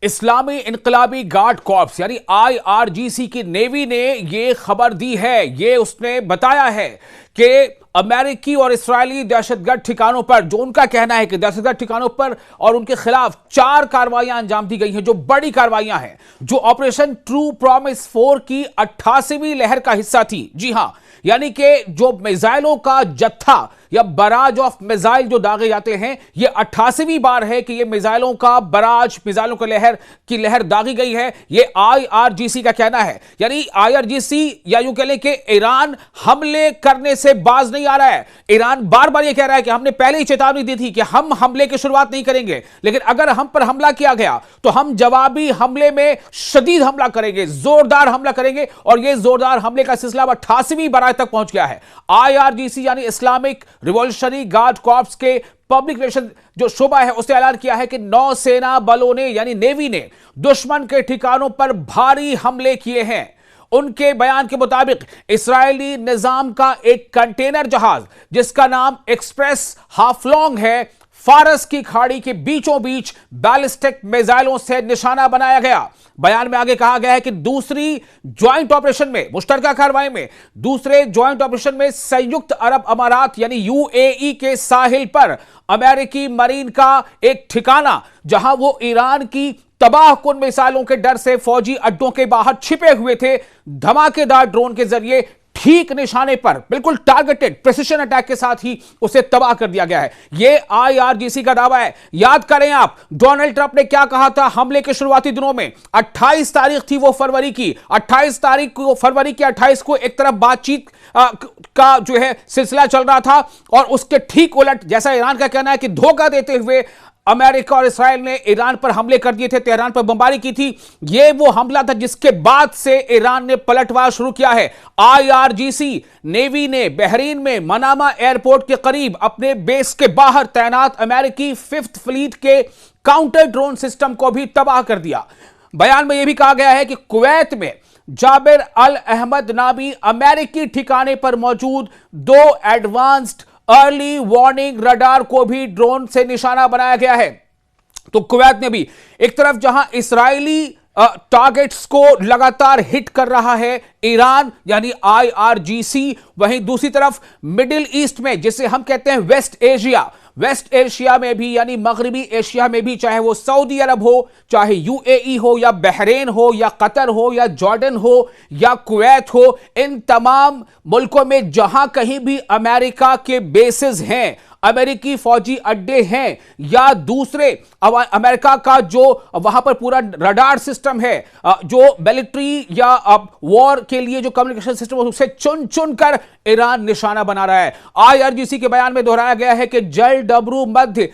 इस्लामी इनकलाबी guard corps यानी IRGC की navy ने यह खबर दी है, ये उसने बताया है कि अमेरिकी और इस्राएली दहशतगर्द ठिकानों पर, जो उनका कहना है कि दहशतगर्द ठिकानों पर और उनके खिलाफ 4 कार्रवाइयां अंजाम दी गई हैं, जो बड़ी कार्रवाइयां हैं, जो ऑपरेशन ट्रू प्रॉमिस 4 की 88वीं लहर का हिस्सा थी। जी हां, यानी कि जो मिसाइलों का जत्था या बराज ऑफ मिसाइल जो दागे जाते हैं, यह 88वीं बार है कि यह मिसाइलों का बराज, मिसाइलों की लहर दागी गई है। यह आईआरजीसी का कहना है। यानी आईआरजीसी या यूं कह लें कि ईरान हमले करने से बाज नहीं आ रहा है। ईरान बार बार यह कह रहा है कि हमने पहले ही चेतावनी दी थी कि हम हमले की शुरुआत नहीं करेंगे, लेकिन अगर हम पर हमला किया गया तो हम जवाबी हमले में शदीद हमला करेंगे, जोरदार हमला करेंगे। और यह जोरदार हमले का सिलसिला 88वीं बार तक पहुंच गया है। आईआरजीसी यानी इस्लामिक रिवॉल्यूशनरी गार्ड कॉर्प्स के पब्लिक रिलेशन जो शोबा है, उसने ऐलान किया है कि नौसेना बलों ने यानी नेवी ने दुश्मन के ठिकानों पर भारी हमले किए हैं। उनके बयान के मुताबिक इस्राएली निजाम का एक कंटेनर जहाज जिसका नाम एक्सप्रेस हाफलोंग है, फारस की खाड़ी के बीचों बीच बैलिस्टिक मिसाइलों से निशाना बनाया गया। बयान में आगे कहा गया है कि दूसरी ज्वाइंट ऑपरेशन में, मुश्तरका कार्रवाई में, दूसरे ज्वाइंट ऑपरेशन में संयुक्त अरब अमारात यानी यूएई के साहिल पर अमेरिकी मरीन का एक ठिकाना, जहां वो ईरान की तबाहकुन मिसाइलों के डर से फौजी अड्डों के बाहर छिपे हुए थे, धमाकेदार ड्रोन के जरिए ठीक निशाने पर, बिल्कुल टारगेटेड प्रिसिशन अटैक के साथ ही उसे तबाह कर दिया गया है। यह आईआरजीसी का दावा है। याद करें आप, डोनाल्ड ट्रंप ने क्या कहा था हमले के शुरुआती दिनों में? 28 तारीख थी वो फरवरी की, 28 तारीख को, फरवरी की 28 को एक तरफ बातचीत का जो है सिलसिला चल रहा था, और उसके ठीक उलट, जैसा ईरान का कहना है कि धोखा देते हुए अमेरिका और इस्राएल ने ईरान पर हमले कर दिए थे, तेहरान पर बमबारी की थी। यह वो हमला था जिसके बाद से ईरान ने पलटवार शुरू किया है। आईआरजीसी नेवी ने बहरीन में मनामा एयरपोर्ट के करीब अपने बेस के बाहर तैनात अमेरिकी 5th फ्लीट के काउंटर ड्रोन सिस्टम को भी तबाह कर दिया। बयान में यह भी कहा गया है कि कुवैत में जाबिर अल अहमद नामी अमेरिकी ठिकाने पर मौजूद 2 एडवांस्ड अर्ली वार्निंग रडार को भी ड्रोन से निशाना बनाया गया है। तो कुवैत ने भी एक तरफ जहां इस्राएली टारगेट्स को लगातार हिट कर रहा है ईरान यानी आईआरजीसी, वहीं दूसरी तरफ मिडिल ईस्ट में, जिसे हम कहते हैं वेस्ट एशिया में भी यानी मगरबी एशिया में भी, चाहे वो सऊदी अरब हो, चाहे यूएई हो, या बहरेन हो, या कतर हो, या जॉर्डन हो, या कुवैत हो, इन तमाम मुल्कों में जहां कहीं भी अमेरिका के बेसेस हैं, अमेरिकी फौजी अड्डे हैं, या दूसरे अमेरिका का जो वहां पर पूरा रडार सिस्टम है, जो मिलिट्री या वॉर के लिए जो कम्युनिकेशन सिस्टम है, उसे चुन चुन कर ईरान निशाना बना रहा है। आईआरजीसी के बयान में दोहराया गया है कि जल डबरू मध्य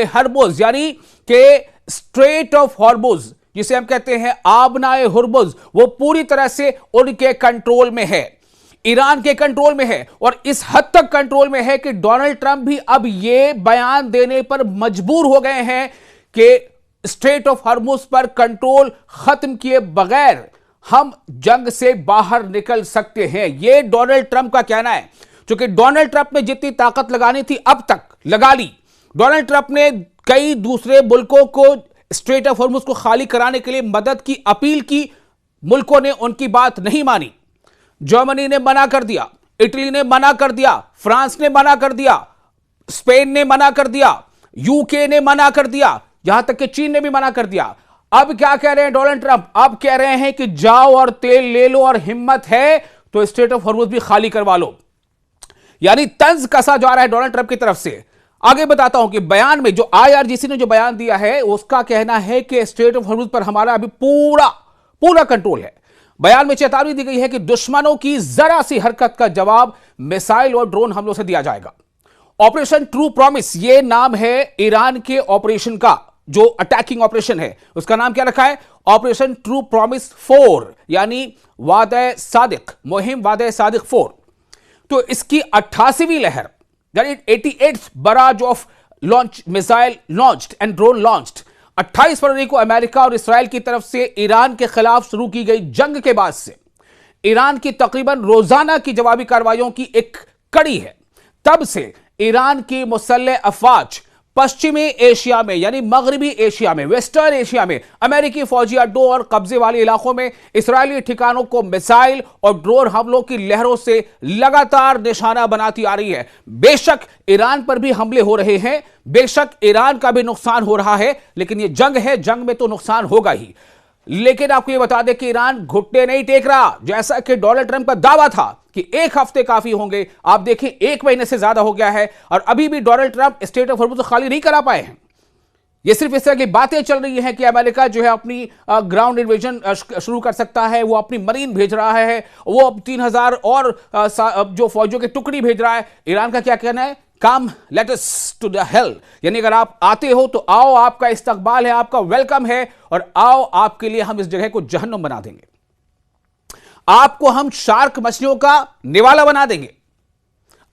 हर्मुज यानी कि स्ट्रेट ऑफ हॉर्मुज, जिसे हम कहते हैं आबनाए हुर्मुज, वो पूरी तरह से उनके कंट्रोल में है, ईरान के कंट्रोल में है। और इस हद तक कंट्रोल में है कि डोनाल्ड ट्रंप भी अब यह बयान देने पर मजबूर हो गए हैं कि स्ट्रेट ऑफ हॉर्मुज पर कंट्रोल खत्म किए बगैर हम जंग से बाहर निकल सकते हैं। यह डोनाल्ड ट्रंप का कहना है। क्योंकि डोनाल्ड ट्रंप ने जितनी ताकत लगानी थी अब तक लगा ली। डोनाल्ड ट्रंप ने कई दूसरे मुल्कों को स्ट्रेट ऑफ हॉर्मुज को खाली कराने के लिए मदद की अपील की, मुल्कों ने उनकी बात नहीं मानी। जर्मनी ने मना कर दिया, इटली ने मना कर दिया, फ्रांस ने मना कर दिया, स्पेन ने मना कर दिया, यूके ने मना कर दिया, यहां तक कि चीन ने भी मना कर दिया। अब क्या कह रहे हैं डोनाल्ड ट्रंप? अब कह रहे हैं कि जाओ और तेल ले लो, और हिम्मत है तो स्ट्रेट ऑफ हॉर्मुज भी खाली करवा लो। यानी तंज कसा जा रहा है डोनाल्ड ट्रंप की तरफ से। आगे बताता हूं कि बयान में जो आईआरजीसी ने जो बयान दिया है, उसका कहना है कि स्ट्रेट ऑफ हॉर्मुज पर हमारा अभी पूरा कंट्रोल है। बयान में चेतावनी दी गई है कि दुश्मनों की जरा सी हरकत का जवाब मिसाइल और ड्रोन हमलों से दिया जाएगा। ऑपरेशन ट्रू प्रॉमिस, यह नाम है ईरान के ऑपरेशन का, जो अटैकिंग ऑपरेशन है उसका नाम क्या रखा है? ऑपरेशन ट्रू प्रॉमिस 4 यानी वादे सादिक, मुहिम वादे सादिक 4। तो इसकी 88वीं लहर यानी 88th barrage of launch missile launched and drone launched 28 फरवरी को अमेरिका और इस्राएल की तरफ से ईरान के खिलाफ शुरू की गई जंग के बाद से ईरान की तकरीबन रोजाना की जवाबी कार्रवाइयों की एक कड़ी है। तब से ईरान की मुसल्लह अफवाज पश्चिमी एशिया में यानी मगरबी एशिया में, वेस्टर्न एशिया में अमेरिकी फौजी अड्डों और कब्जे वाले इलाकों में इस्राएली ठिकानों को मिसाइल और ड्रोन हमलों की लहरों से लगातार निशाना बनाती आ रही है। बेशक ईरान पर भी हमले हो रहे हैं, बेशक ईरान का भी नुकसान हो रहा है, लेकिन यह जंग है, जंग में तो नुकसान होगा ही। लेकिन आपको यह बता दें कि ईरान घुटने नहीं टेक रहा, जैसा कि डोनाल्ड ट्रंप का दावा था कि 1 हफ्ते काफी होंगे। आप देखें 1 महीने से ज्यादा हो गया है और अभी भी Donald Trump state of Hormuz खाली नहीं करा पाए हैं। ये सिर्फ इस तरह की बातें चल रही हैं कि अमेरिका जो है अपनी ग्राउंड इन्वेजन शुरू कर सकता है, वो अपनी मरीन भेज रहा है, वो अब 3000 और जो फौजियों की टुकड़ी भेज रहा है। ईरान का क्या कहना है? Come let us to the hell, यानी अगर आप आते हो तो आओ, आपका इस्तकबाल है, आपका वेलकम है, और आओ आपके लिए हम इस जगह को जहन्नुम बना देंगे, आपको हम शार्क मछलियों का निवाला बना देंगे,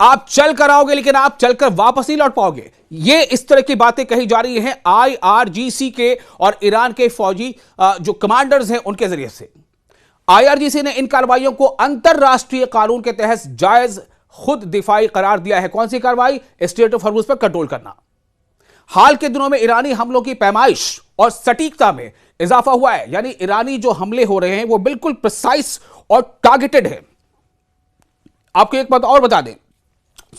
आप चल कर आओगे लेकिन आप चलकर वापस नहीं लौट पाओगे। ये इस तरह की बातें कही जा रही हैं IRGC के और ईरान के फौजी जो कमांडर्स हैं उनके जरिए से। IRGC ने इन कार्रवाइयों को अंतरराष्ट्रीय कानून के तहत जायज खुद दिफाई करार दिया है। कौन सी कार्रवाई? स्टेट ऑफ हॉर्मुज़ पर कंट्रोल करना। हाल के दिनों में ईरानी हमलों की पैमाइश और सटीकता में इजाफा हुआ है, यानी ईरानी जो हमले हो रहे हैं वो बिल्कुल प्रिसाइज और टारगेटेड है। आपको एक बात और बता दें,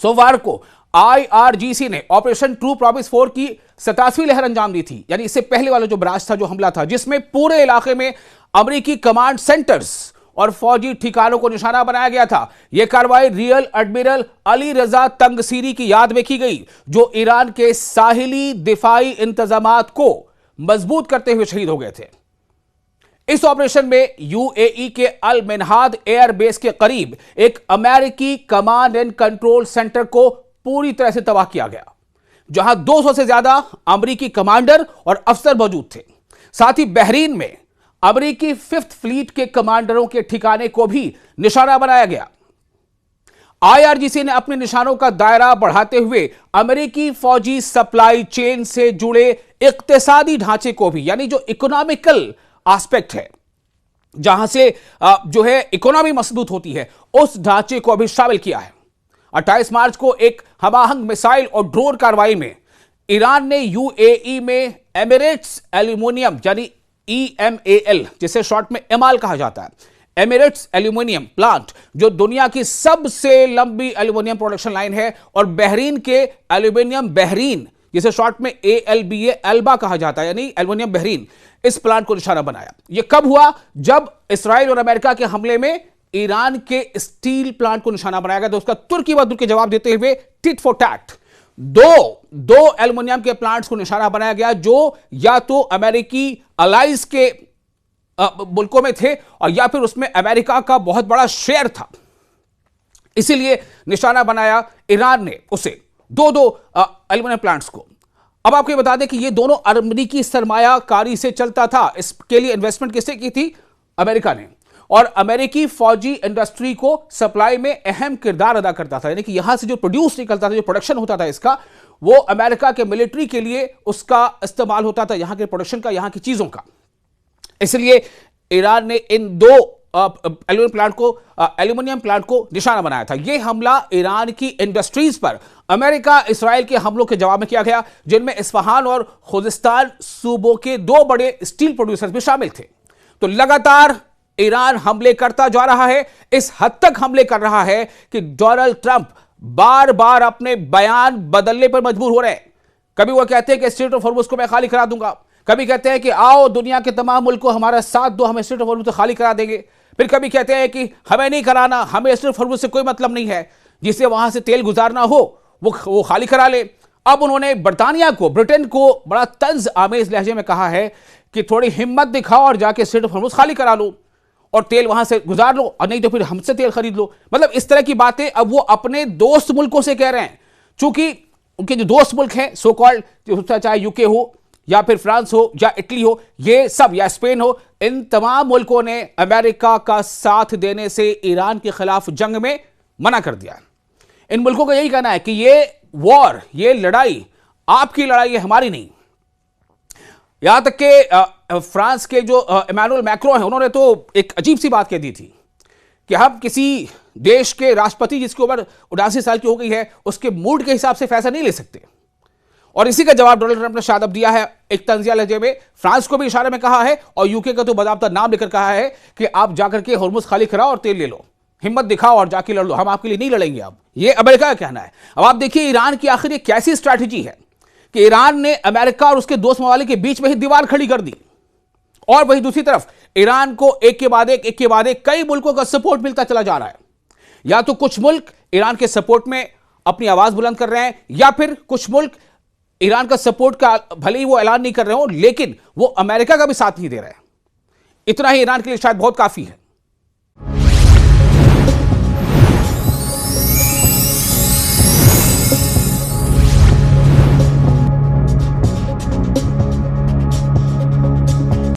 सोमवार को IRGC ने ऑपरेशन ट्रू प्रॉमिस 4 की 87वीं लहर अंजाम दी थी, यानी इससे पहले वाला जो बराज था, जो हमला था, जिसमें पूरे इलाके में अमेरिकी कमांड सेंटर्स और फौजी ठिकानों को निशाना बनाया गया था। यह कार्रवाई रियल एडमिरल अली रजा तंगसीरी की याद में की गई, जो ईरान के साहिली दिफाई इंतजामात को मजबूत करते हुए शहीद हो गए थे। इस ऑपरेशन में UAE के अल मिनहाद एयर बेस के करीब एक अमेरिकी कमांड एंड कंट्रोल सेंटर को पूरी तरह से तबाह किया गया, जहां 200 से ज्यादा अमेरिकी कमांडर और अफसर मौजूद थे। साथ ही बहरीन में अमेरिकी 5th फ्लीट के कमांडरों के ठिकाने को भी निशाना बनाया गया। IRGC ने अपने निशानों का दायरा बढ़ाते हुए अमेरिकी फौजी सप्लाई चेन से जुड़े इक्तिसादी ढांचे को भी, यानी जो इकोनॉमिकल एस्पेक्ट है, जहां से जो है इकोनॉमी मजबूत होती है, उस ढांचे को भी शामिल किया है। 28 मार्च को एक हमाहंग मिसाइल और ड्रोन कार्रवाई में ईरान ने UAE में एमिरेट्स एल्यूमिनियम यानी EMAL, जिसे शॉर्ट में एमाल कहा जाता है, एमिरेट्स एल्यूमिनियम प्लांट, जो दुनिया की सबसे लंबी एल्यूमिनियम प्रोडक्शन लाइन है, और बहरीन के एल्यूमिनियम बहरीन, जिसे शॉर्ट में ALBA अल्बा कहा जाता है, यानी एल्यूमिनियम बहरीन, इस प्लांट को निशाना बनाया। यह कब हुआ? जब इसराइल और अमेरिका के हमले में ईरान के स्टील प्लांट को निशाना बनाया गया, तो उसका तुर्की बदुर के जवाब देते हुए टिट फॉर टैट दो एल्युमिनियम के प्लांट्स को निशाना बनाया गया, जो या तो अमेरिकी अलाइज के मुल्कों में थे और या फिर उसमें अमेरिका का बहुत बड़ा शेयर था। इसीलिए निशाना बनाया ईरान ने उसे दो एल्युमिनियम प्लांट्स को। अब आपको ये बता दें कि ये दोनों अमेरिकी सरमायाकारी से चलता था। इसके लिए इन्वेस्टमेंट किसने की थी? अमेरिका ने। और अमेरिकी फौजी इंडस्ट्री को सप्लाई में अहम किरदार अदा करता था, यानी कि यहां से जो प्रोड्यूस निकलता था, जो प्रोडक्शन होता था इसका, वो अमेरिका के मिलिट्री के लिए उसका इस्तेमाल होता था, यहां के प्रोडक्शन का, यहां की चीजों का। इसलिए ईरान ने इन दो एल्यूमिनियम प्लांट को निशाना बनाया था। यह हमला ईरान की इंडस्ट्रीज पर अमेरिका इसराइल के हमलों के जवाब में किया गया, जिनमें इस्फहान और खुजिस्तान सूबों के दो बड़े स्टील प्रोड्यूसर्स भी शामिल थे। तो लगातार ईरान हमले करता जा रहा है, इस हद तक हमले कर रहा है कि डोनाल्ड ट्रंप बार बार अपने बयान बदलने पर मजबूर हो रहे हैं। कभी वो कहते हैं कि स्ट्रेट ऑफ हॉर्मुज़ को मैं खाली करा दूंगा, कभी कहते हैं कि आओ दुनिया के तमाम मुल्क को हमारा साथ दो, हम स्ट्रेट ऑफ हॉर्मुज़ खाली करा देंगे, फिर कभी कहते हैं कि हमें नहीं कराना, हमें स्ट्रेट ऑफ हॉर्मुज़ से कोई मतलब नहीं है, जिसे वहां से तेल गुजारना हो वो खाली करा ले। अब उन्होंने ब्रिटेन को बड़ा तंज आमेज लहजे में कहा है कि थोड़ी हिम्मत दिखाओ और जाके स्ट्रेट ऑफ हॉर्मुज़ खाली करा लो और तेल वहां से गुजार लो, और नहीं तो फिर हमसे तेल खरीद लो। मतलब इस तरह की बातें अब वो अपने दोस्त मुल्कों से कह रहे हैं, चूंकि उनके जो दोस्त मुल्क हैं सो कॉल्ड, चाहे यूके हो या फिर फ्रांस हो या इटली हो, ये सब, या स्पेन हो, इन तमाम मुल्कों ने अमेरिका का साथ देने से ईरान के खिलाफ जंग में मना कर दिया। इन मुल्कों का यही कहना है कि ये वॉर, ये लड़ाई आपकी लड़ाई है, हमारी नहीं। यहां तक कि फ्रांस के जो इमैनुअल मैक्रों हैं, उन्होंने तो एक अजीब सी बात कह दी थी कि हम किसी देश के राष्ट्रपति जिसकी उम्र 79 साल की हो गई है, उसके मूड के हिसाब से फैसला नहीं ले सकते। और इसी का जवाब डोनाल्ड ट्रंप ने शायद अब दिया है एक तंजिया लहजे में। फ्रांस को भी इशारे में कहा है और यूके का तो बाकायदा नाम लेकर कहा है कि आप जाकर के होर्मुज खाली कराओ और तेल ले लो, हिम्मत दिखाओ और जाके लड़ लो, हम आपके लिए नहीं लड़ेंगे। अब ये अमेरिका का कहना है। अब आप देखिए ईरान की आखिर एक कैसी स्ट्रैटेजी है कि ईरान ने अमेरिका और उसके दोस्त ममालिक के बीच में ही दीवार खड़ी कर दी, और वहीं दूसरी तरफ ईरान को एक के बाद एक कई मुल्कों का सपोर्ट मिलता चला जा रहा है। या तो कुछ मुल्क ईरान के सपोर्ट में अपनी आवाज बुलंद कर रहे हैं, या फिर कुछ मुल्क ईरान का सपोर्ट का भले ही वो ऐलान नहीं कर रहे हो लेकिन वो अमेरिका का भी साथ नहीं दे रहे हैं। इतना ही ईरान के लिए शायद बहुत काफी है।